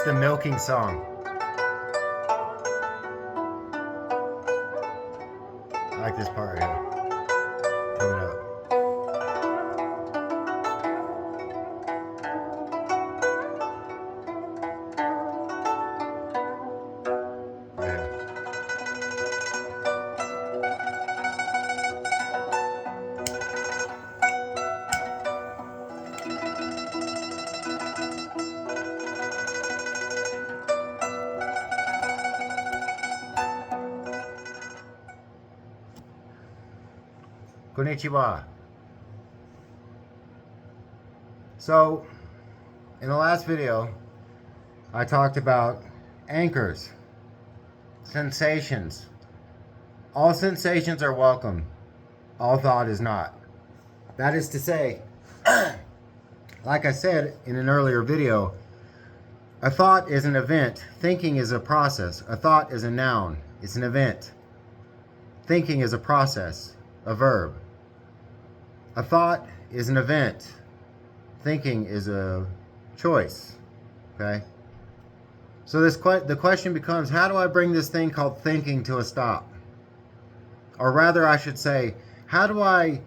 the milking song. I like this part right here. Coming up. Konnichiwa. So, in the last video, I talked about anchors, sensations. All sensations are welcome. All thought is not. That is to say, like I said in an earlier video, a thought is an event. Thinking is a process. A thought is a noun. It's an event. Thinking is a process, a verb. A thought is an event. Thinking is a choice. Okay? So the question becomes, how do I bring this thing called thinking to a stop? Or rather, I should say, how do I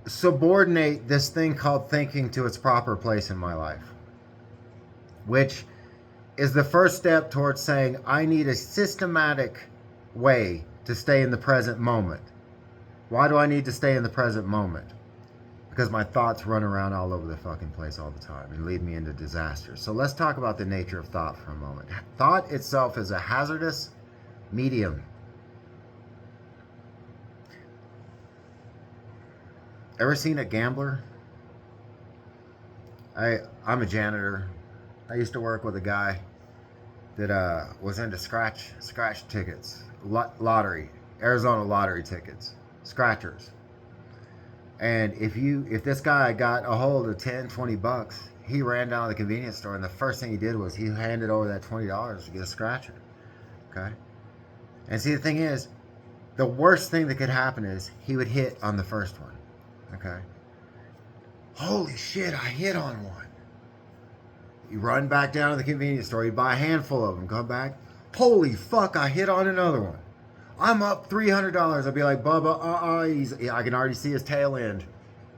subordinate this thing called thinking to its proper place in my life? Which is the first step towards saying, I need a systematic way to stay in the present moment. Why do I need to stay in the present moment? Because my thoughts run around all over the fucking place all the time and lead me into disaster. So let's talk about the nature of thought for a moment. Thought itself is a hazardous medium. Ever seen a gambler? I'm a janitor. I used to work with a guy that was into scratch tickets, lottery, Arizona lottery tickets, scratchers. And if this guy got a hold of 10, 20 bucks, he ran down to the convenience store, and the first thing he did was he handed over that $20 to get a scratcher. Okay? And see, the thing is, the worst thing that could happen is he would hit on the first one. Okay? Holy shit, I hit on one. You run back down to the convenience store, you buy a handful of them, come back. Holy fuck, I hit on another one. I'm up $300. I'll be like, Bubba, I can already see his tail end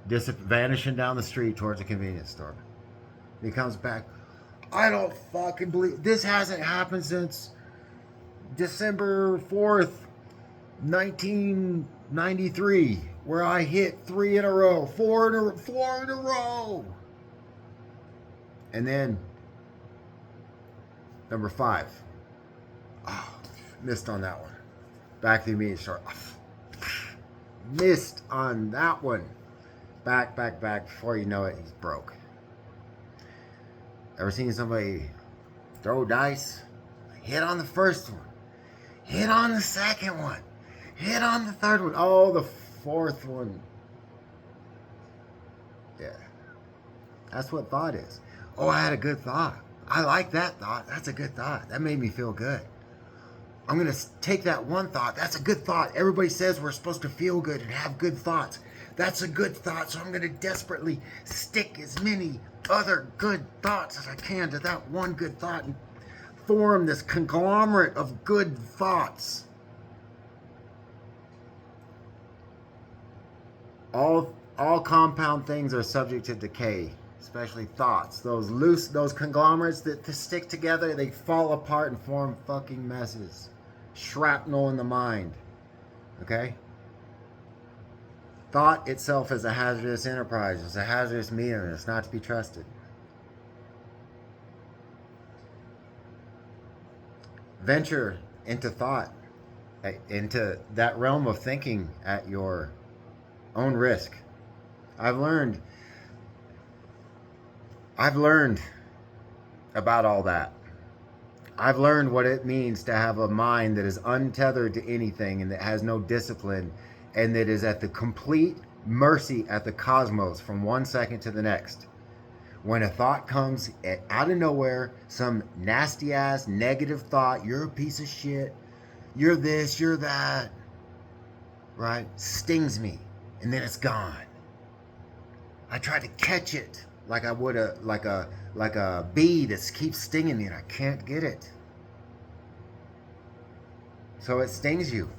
vanishing down the street towards the convenience store. He comes back. I don't fucking believe this hasn't happened since December 4th, 1993, where I hit 3 in a row, 4 in a row. And then number 5. Oh, missed on that one. Back to the convenience store. Missed on that one. Back. Before you know it, he's broke. Ever seen somebody throw dice? Hit on the first one. Hit on the second one. Hit on the third one. Oh, the fourth one. Yeah. That's what thought is. Oh, I had a good thought. I like that thought. That's a good thought. That made me feel good. I'm going to take that one thought. That's a good thought. Everybody says we're supposed to feel good and have good thoughts. That's a good thought. So I'm going to desperately stick as many other good thoughts as I can to that one good thought and form this conglomerate of good thoughts. All compound things are subject to decay, especially thoughts. Those conglomerates that stick together, they fall apart and form fucking messes. Shrapnel in the mind. Okay? Thought itself is a hazardous enterprise. It's a hazardous medium. It's not to be trusted. Venture into thought, into that realm of thinking at your own risk. I've learned about all that. I've learned what it means to have a mind that is untethered to anything and that has no discipline and that is at the complete mercy at the cosmos from one second to the next. When a thought comes out of nowhere, some nasty ass negative thought, you're a piece of shit, you're this, you're that, right? Stings me and then it's gone. I try to catch it like I would a like a bee that keeps stinging me and I can't get it. So it stings you.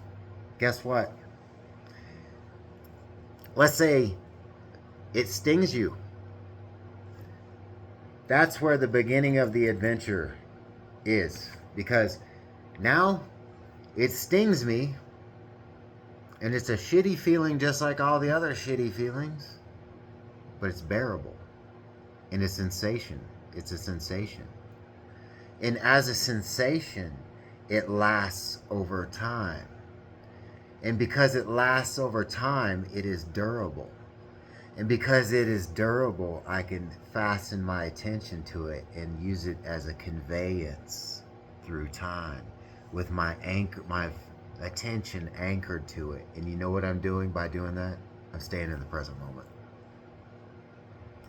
Guess what? Let's say it stings you. That's where the beginning of the adventure is. Because now it stings me, and it's a shitty feeling just like all the other shitty feelings, but it's bearable. And a sensation. It's a sensation. And as a sensation, it lasts over time. And because it lasts over time, it is durable. And because it is durable, I can fasten my attention to it and use it as a conveyance through time with my attention anchored to it. And you know what I'm doing by doing that? I'm staying in the present moment.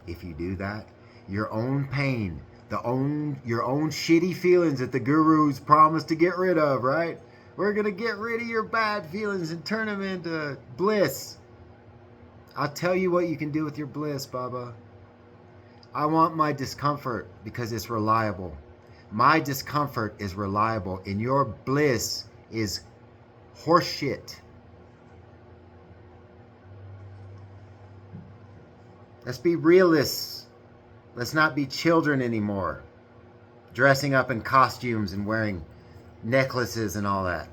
If you do that, your own pain, your own shitty feelings that the gurus promised to get rid of, right? We're going to get rid of your bad feelings and turn them into bliss. I'll tell you what you can do with your bliss, Baba. I want my discomfort because it's reliable. My discomfort is reliable, and your bliss is horseshit. Let's be realists. Let's not be children anymore, dressing up in costumes and wearing necklaces and all that.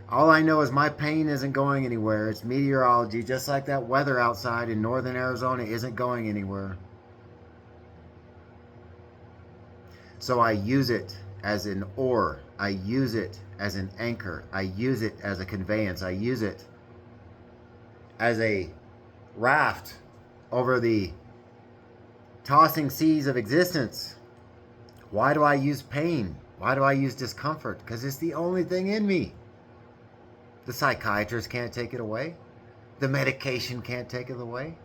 All I know is my pain isn't going anywhere. It's meteorology, just like that weather outside in northern Arizona isn't going anywhere. So I use it as an oar. I use it as an anchor. I use it as a conveyance. I use it as a raft over the tossing seas of existence. Why do I use pain? Why do I use discomfort? Because it's the only thing in me. The psychiatrist can't take it away. The medication can't take it away.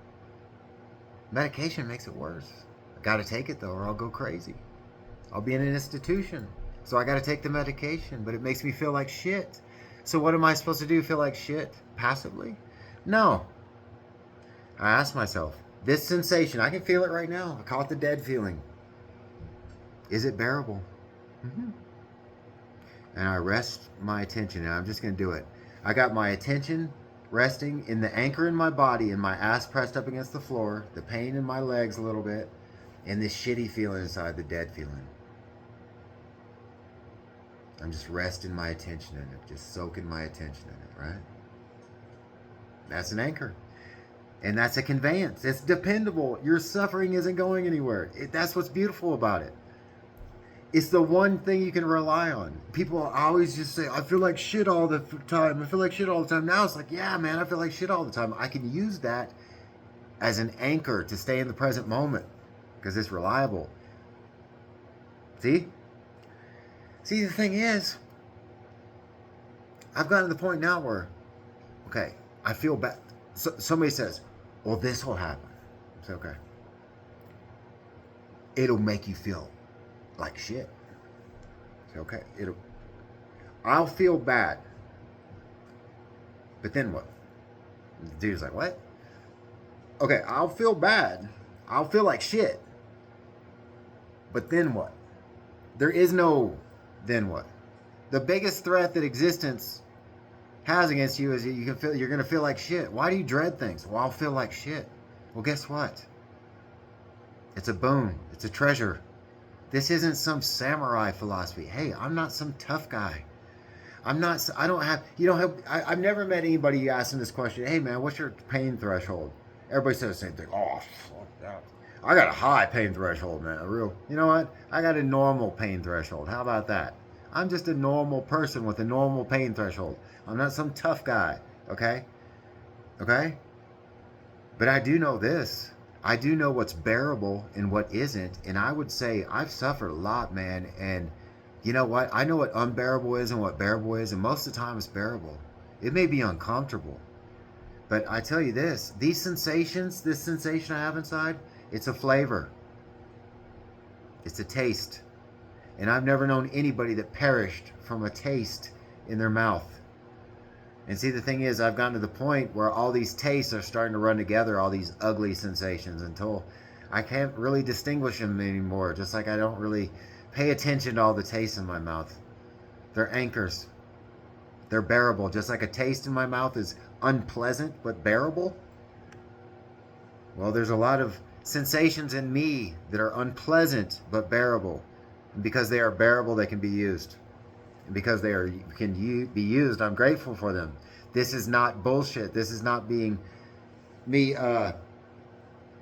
Medication makes it worse. I gotta take it though, or I'll go crazy. I'll be in an institution. So I gotta take the medication, but it makes me feel like shit. So what am I supposed to do? Feel like shit passively? No. I ask myself, this sensation, I can feel it right now. I call it the dead feeling. Is it bearable? Mm-hmm. And I rest my attention, and I'm just gonna do it. I got my attention resting in the anchor in my body and my ass pressed up against the floor, the pain in my legs a little bit, and this shitty feeling inside, the dead feeling. I'm just resting my attention in it, just soaking my attention in it, right? That's an anchor. And that's a conveyance. It's dependable. Your suffering isn't going anywhere. That's what's beautiful about it. It's the one thing you can rely on. People always just say, I feel like shit all the time. I feel like shit all the time. Now it's like, yeah, man, I feel like shit all the time. I can use that as an anchor to stay in the present moment because it's reliable. See? See, the thing is, I've gotten to the point now where, okay, I feel bad. So, somebody says, well, this will happen. It's okay. It'll make you feel like shit. It's okay. I'll feel bad. But then what? The dude's like, what? Okay, I'll feel bad. I'll feel like shit. But then what? There is no then what. The biggest threat that existence has against you is that you're going to feel like shit. Why do you dread things? Well, I'll feel like shit. Well, guess what? It's a boon. It's a treasure. This isn't some samurai philosophy. Hey, I'm not some tough guy. I've never met anybody you ask them this question. Hey man, what's your pain threshold? Everybody says the same thing. Oh, fuck that. I got a high pain threshold, man. You know what? I got a normal pain threshold. How about that? I'm just a normal person with a normal pain threshold. I'm not some tough guy. Okay? Okay? But I do know this. I do know what's bearable and what isn't. And I would say I've suffered a lot, man. And you know what? I know what unbearable is and what bearable is. And most of the time it's bearable. It may be uncomfortable. But I tell you this sensation I have inside, it's a flavor. It's a taste. And I've never known anybody that perished from a taste in their mouth. And see, the thing is, I've gotten to the point where all these tastes are starting to run together, all these ugly sensations, until I can't really distinguish them anymore. Just like I don't really pay attention to all the tastes in my mouth. They're anchors. They're bearable. Just like a taste in my mouth is unpleasant but bearable. Well, there's a lot of sensations in me that are unpleasant but bearable. And because they are bearable, they can be used. And because they can be used, I'm grateful for them. This is not bullshit. This is not being me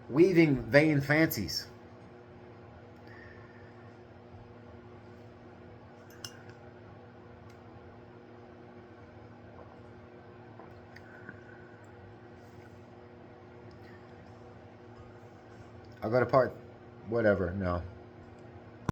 weaving vain fancies. I'll go to part whatever. No.